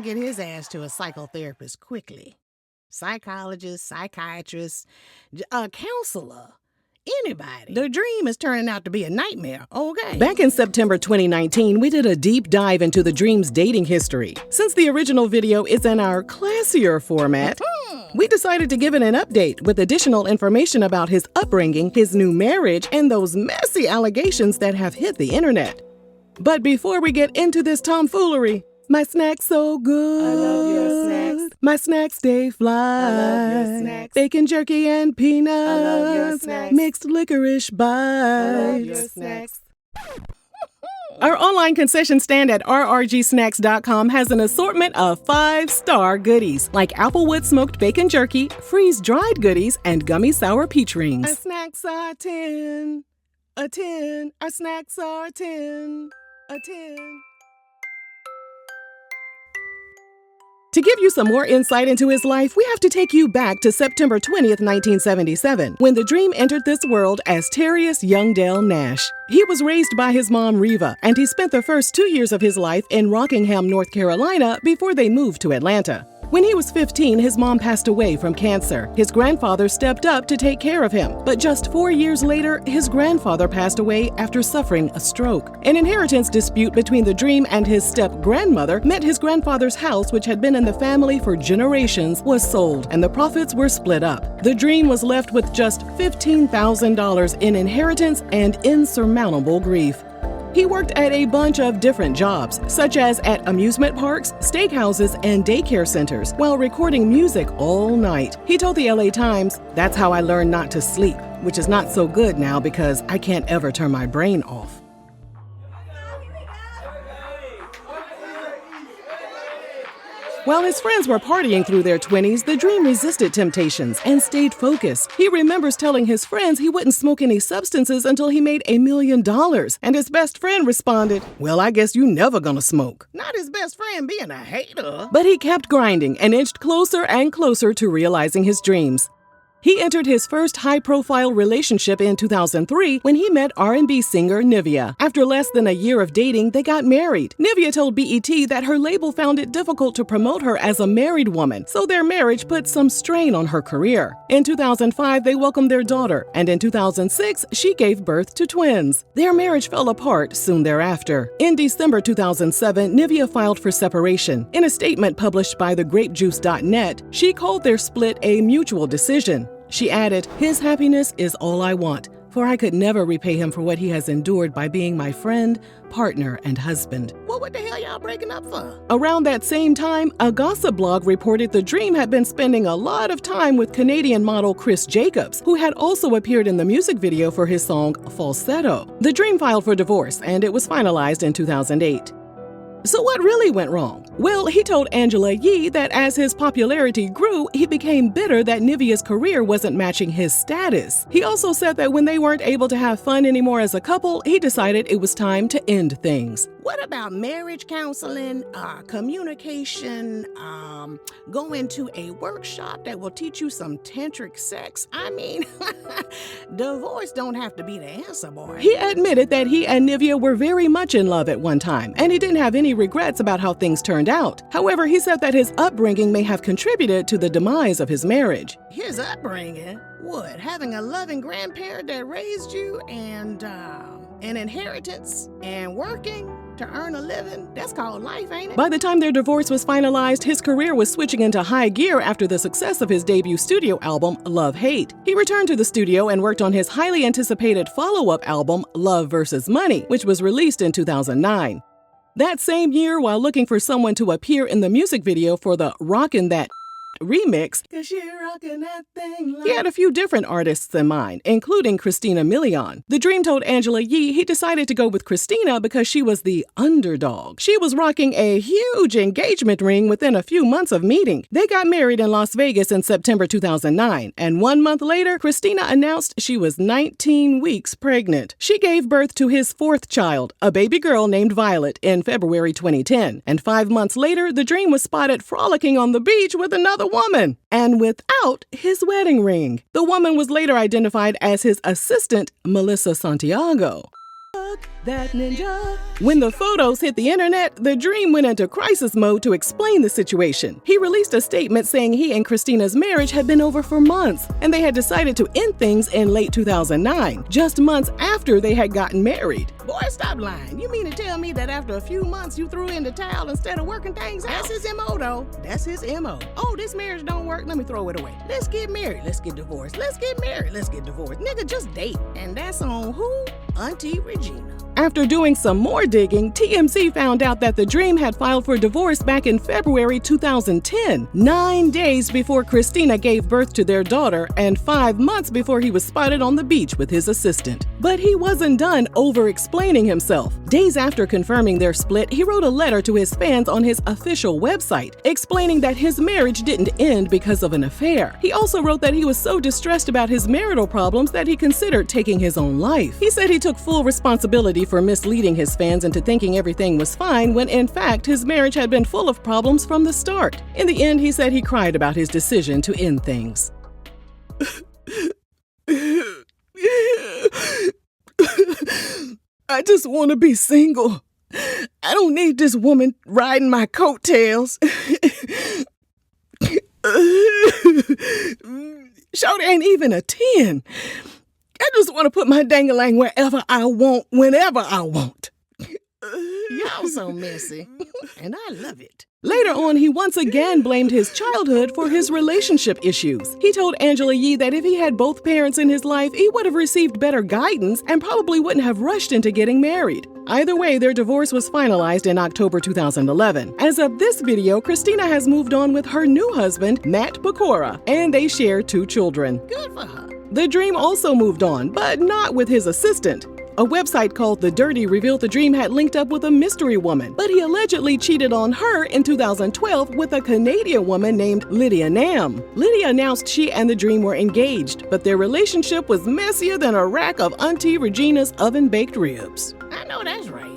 gonna get his ass to a psychotherapist quickly. Psychologist, psychiatrist, a counselor. Anybody. The dream is turning out to be a nightmare, okay? Back in September 2019, we did a deep dive into the Dream's dating history. Since the original video is in our classier format, we decided to give it an update with additional information about his upbringing, his new marriage, and those messy allegations that have hit the internet. But before we get into this tomfoolery, my snack's so good. I love your snacks. My snacks stay fly. I love your snacks. Bacon, jerky, and peanuts. I love your snacks. Mixed licorice bites. I love your snacks. Our online concession stand at rrgsnacks.com has an assortment of 5-star goodies like Applewood smoked bacon jerky, freeze-dried goodies, and gummy sour peach rings. Our snacks are 10. A 10. Our snacks are 10. A 10. To give you some more insight into his life, we have to take you back to September 20th, 1977, when the Dream entered this world as Terrius Youngdale Nash. He was raised by his mom, Reva, and he spent the first 2 years of his life in Rockingham, North Carolina, before they moved to Atlanta. When he was 15, his mom passed away from cancer. His grandfather stepped up to take care of him. But just 4 years later, his grandfather passed away after suffering a stroke. An inheritance dispute between the Dream and his step-grandmother meant his grandfather's house, which had been in the family for generations, was sold, and the profits were split up. The Dream was left with just $15,000 in inheritance and insurmountable grief. He worked at a bunch of different jobs, such as at amusement parks, steakhouses, and daycare centers, while recording music all night. He told the LA Times, "That's how I learned not to sleep, which is not so good now because I can't ever turn my brain off." While his friends were partying through their 20s, the Dream resisted temptations and stayed focused. He remembers telling his friends he wouldn't smoke any substances until he made $1 million. And his best friend responded, "Well, I guess you never gonna smoke." Not his best friend being a hater. But he kept grinding and inched closer and closer to realizing his dreams. He entered his first high-profile relationship in 2003 when he met R&B singer Nivea. After less than a year of dating, they got married. Nivea told BET that her label found it difficult to promote her as a married woman, so their marriage put some strain on her career. In 2005, they welcomed their daughter, and in 2006, she gave birth to twins. Their marriage fell apart soon thereafter. In December 2007, Nivea filed for separation. In a statement published by thegrapejuice.net, she called their split a mutual decision. She added, "His happiness is all I want, for I could never repay him for what he has endured by being my friend, partner, and husband." Well, what the hell y'all breaking up for? Around that same time, a gossip blog reported the Dream had been spending a lot of time with Canadian model Chris Jacobs, who had also appeared in the music video for his song Falsetto. The Dream filed for divorce, and it was finalized in 2008. So what really went wrong? Well, he told Angela Yee that as his popularity grew, he became bitter that Nivea's career wasn't matching his status. He also said that when they weren't able to have fun anymore as a couple, he decided it was time to end things. What about marriage counseling, communication, going to a workshop that will teach you some tantric sex? I mean, divorce don't have to be the answer, boy. He admitted that he and Nivea were very much in love at one time, and he didn't have any regrets about how things turned out. However, he said that his upbringing may have contributed to the demise of his marriage. His upbringing? What, having a loving grandparent that raised you and an inheritance and working to earn a living? That's called life, ain't it? By the time their divorce was finalized, his career was switching into high gear after the success of his debut studio album, Love Hate. He returned to the studio and worked on his highly anticipated follow-up album, Love vs. Money, which was released in 2009. That same year, while looking for someone to appear in the music video for the Rockin' That remix, he had a few different artists in mind, including Christina Milian. The Dream told Angela Yee he decided to go with Christina because she was the underdog. She was rocking a huge engagement ring within a few months of meeting. They got married in Las Vegas in September 2009, and 1 month later, Christina announced she was 19 weeks pregnant. She gave birth to his fourth child, a baby girl named Violet, in February 2010, and 5 months later, the Dream was spotted frolicking on the beach with another woman, and without his wedding ring. The woman was later identified as his assistant, Melissa Santiago. that ninja. When the photos hit the internet, the Dream went into crisis mode to explain the situation. He released a statement saying he and Christina's marriage had been over for months, and they had decided to end things in late 2009, just months after they had gotten married. Boy, stop lying. You mean to tell me that after a few months you threw in the towel instead of working things out? That's his M.O. though. That's his M.O. Oh, this marriage don't work, let me throw it away. Let's get married, let's get divorced. Let's get married, let's get divorced. Nigga, just date. And that's on who? Auntie Regina. After doing some more digging, TMZ found out that the Dream had filed for divorce back in February 2010, 9 days before Christina gave birth to their daughter and 5 months before he was spotted on the beach with his assistant. But he wasn't done over-explaining himself. Days after confirming their split, he wrote a letter to his fans on his official website, explaining that his marriage didn't end because of an affair. He also wrote that he was so distressed about his marital problems that he considered taking his own life. He said he took full responsibility for misleading his fans into thinking everything was fine when in fact his marriage had been full of problems from the start. In the end, he said he cried about his decision to end things. I just want to be single. I don't need this woman riding my coattails. Shorty ain't even a 10. I just want to put my dang-a-lang wherever I want, whenever I want. Y'all so messy. And I love it. Later on, he once again blamed his childhood for his relationship issues. He told Angela Yee that if he had both parents in his life, he would have received better guidance and probably wouldn't have rushed into getting married. Either way, their divorce was finalized in October 2011. As of this video, Christina has moved on with her new husband, Matt Pecora, and they share 2 children. Good for her. The Dream also moved on, but not with his assistant. A website called The Dirty revealed the Dream had linked up with a mystery woman, but he allegedly cheated on her in 2012 with a Canadian woman named Lydia Nam. Lydia announced she and the Dream were engaged, but their relationship was messier than a rack of Auntie Regina's oven-baked ribs. I know that's right.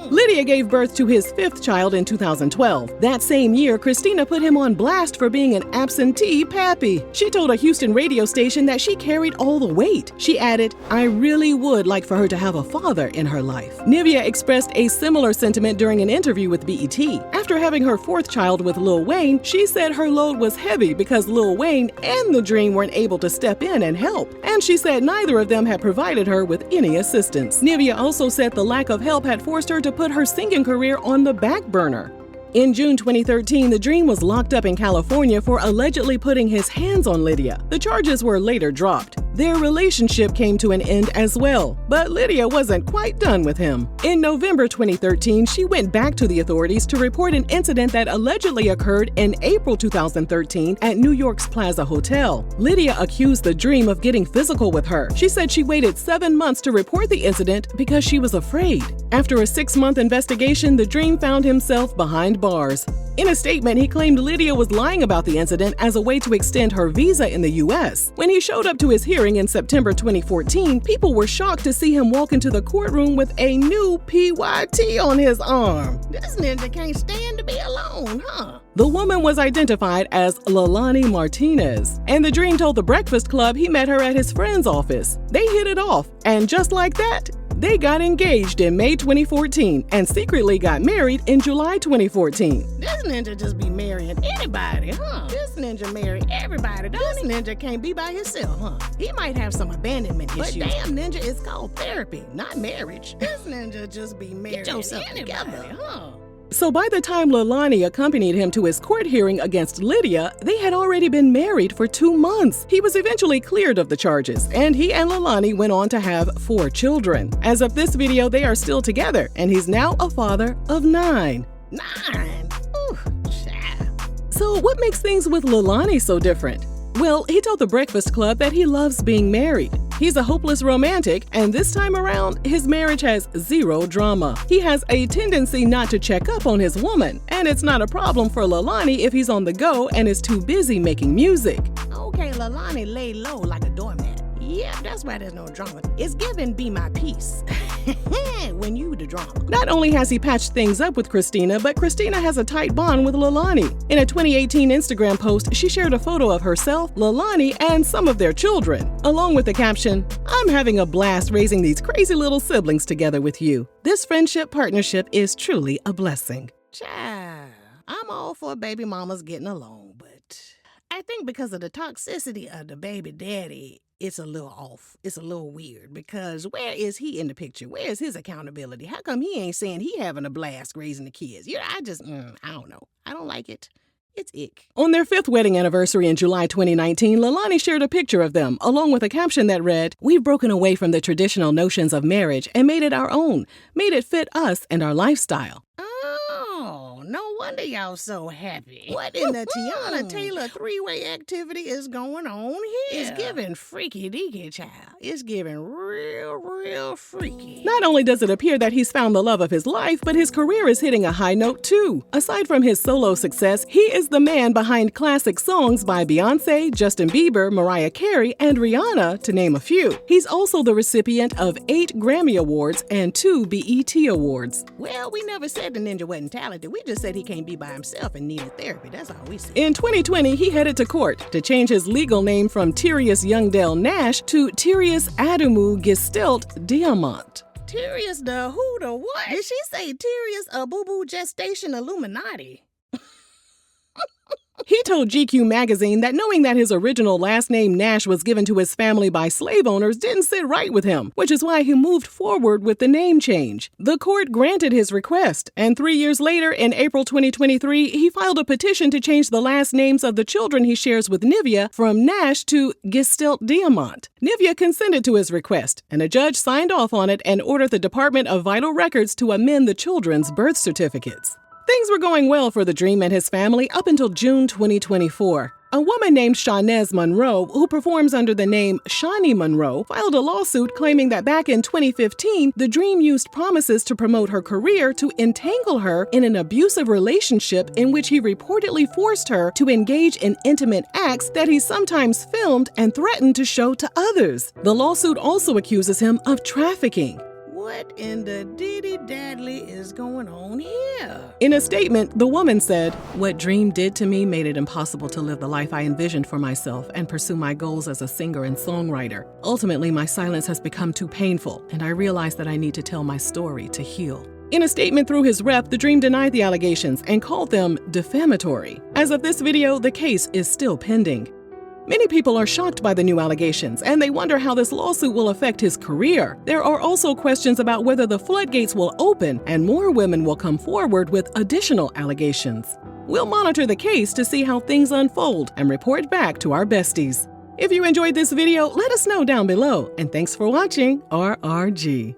Lydia gave birth to his 5th child in 2012. That same year, Christina put him on blast for being an absentee pappy. She told a Houston radio station that she carried all the weight. She added, "I really would like for her to have a father in her life." Nivea expressed a similar sentiment during an interview with BET. After having her 4th child with Lil Wayne, she said her load was heavy because Lil Wayne and the Dream weren't able to step in and help. And she said neither of them had provided her with any assistance. Nivea also said the lack of help had forced her to put her singing career on the back burner. In June 2013, the Dream was locked up in California for allegedly putting his hands on Lydia. The charges were later dropped. Their relationship came to an end as well, but Lydia wasn't quite done with him. In November 2013, she went back to the authorities to report an incident that allegedly occurred in April 2013 at New York's Plaza Hotel. Lydia accused the Dream of getting physical with her. She said she waited 7 months to report the incident because she was afraid. After a 6-month investigation, the Dream found himself behind bars. In a statement, he claimed Lydia was lying about the incident as a way to extend her visa in the U.S. When he showed up to his hearing in September 2014, people were shocked to see him walk into the courtroom with a new PYT on his arm. This ninja can't stand to be alone, huh? The woman was identified as Leilani Martinez, and the Dream told The Breakfast Club he met her at his friend's office. They hit it off, and just like that, they got engaged in May 2014 and secretly got married in July 2014. This ninja just be marrying anybody, huh? This ninja marry everybody, don't he? This ninja can't be by himself, huh? He might have some abandonment issues. But damn, ninja, it's called therapy, not marriage. This ninja just be marrying anybody, together, huh? So by the time Leilani accompanied him to his court hearing against Lydia, they had already been married for 2 months. He was eventually cleared of the charges, and he and Leilani went on to have 4 children. As of this video, they are still together, and he's now a father of 9. 9? Ooh, child. So what makes things with Leilani so different? Well, he told The Breakfast Club that he loves being married. He's a hopeless romantic, and this time around, his marriage has 0 drama. He has a tendency not to check up on his woman, and it's not a problem for Leilani if he's on the go and is too busy making music. Okay, Leilani lay low like a doormat. Yeah, That's why there's no drama. It's giving be my peace. When you the drama. Not only has he patched things up with Christina, but Christina has a tight bond with Leilani. In a 2018 Instagram post, she shared a photo of herself, Leilani, and some of their children, along with the caption, "I'm having a blast raising these crazy little siblings together with you. This friendship partnership is truly a blessing." Child, I'm all for baby mamas getting along, but I think because of the toxicity of the baby daddy, it's a little off. It's a little weird because where is he in the picture? Where is his accountability? How come he ain't saying he having a blast raising the kids? I don't know. I don't like it. It's ick. On their 5th wedding anniversary in July 2019, Leilani shared a picture of them, along with a caption that read, "We've broken away from the traditional notions of marriage and made it our own, made it fit us and our lifestyle." Oh, no wonder y'all so happy. What in the Tiana Taylor three-way activity is going on here? It's giving freaky deaky, child. It's giving real freaky. Not only does it appear that he's found the love of his life, but his career is hitting a high note too. Aside from his solo success, he is the man behind classic songs by Beyoncé, Justin Bieber, Mariah Carey, and Rihanna, to name a few. He's also the recipient of 8 Grammy Awards and 2 BET Awards. Well, we never said the ninja wasn't talented. We just said he can't be by himself and needed therapy. That's all we said. In 2020, he headed to court to change his legal name from Tyrius Youngdale Nash to Tyrius Adamu Gestalt Diamant. Tyrius the who the what? Did she say Tyrius a boo-boo gestation Illuminati? He told GQ magazine that knowing that his original last name Nash was given to his family by slave owners didn't sit right with him, which is why he moved forward with the name change. The court granted his request, and 3 years later, in April 2023, he filed a petition to change the last names of the children he shares with Nivea from Nash to Gestalt Diamant. Nivea consented to his request, and a judge signed off on it and ordered the Department of Vital Records to amend the children's birth certificates. Things were going well for the Dream and his family up until June 2024. A woman named Shawnez Monroe, who performs under the name Shawnee Monroe, filed a lawsuit claiming that back in 2015, the Dream used promises to promote her career to entangle her in an abusive relationship in which he reportedly forced her to engage in intimate acts that he sometimes filmed and threatened to show to others. The lawsuit also accuses him of trafficking. What in the diddy-daddly is going on here? In a statement, the woman said, "What Dream did to me made it impossible to live the life I envisioned for myself and pursue my goals as a singer and songwriter. Ultimately, my silence has become too painful, and I realize that I need to tell my story to heal." In a statement through his rep, the Dream denied the allegations and called them defamatory. As of this video, the case is still pending. Many people are shocked by the new allegations, and they wonder how this lawsuit will affect his career. There are also questions about whether the floodgates will open and more women will come forward with additional allegations. We'll monitor the case to see how things unfold and report back to our besties. If you enjoyed this video, let us know down below, and thanks for watching RRG.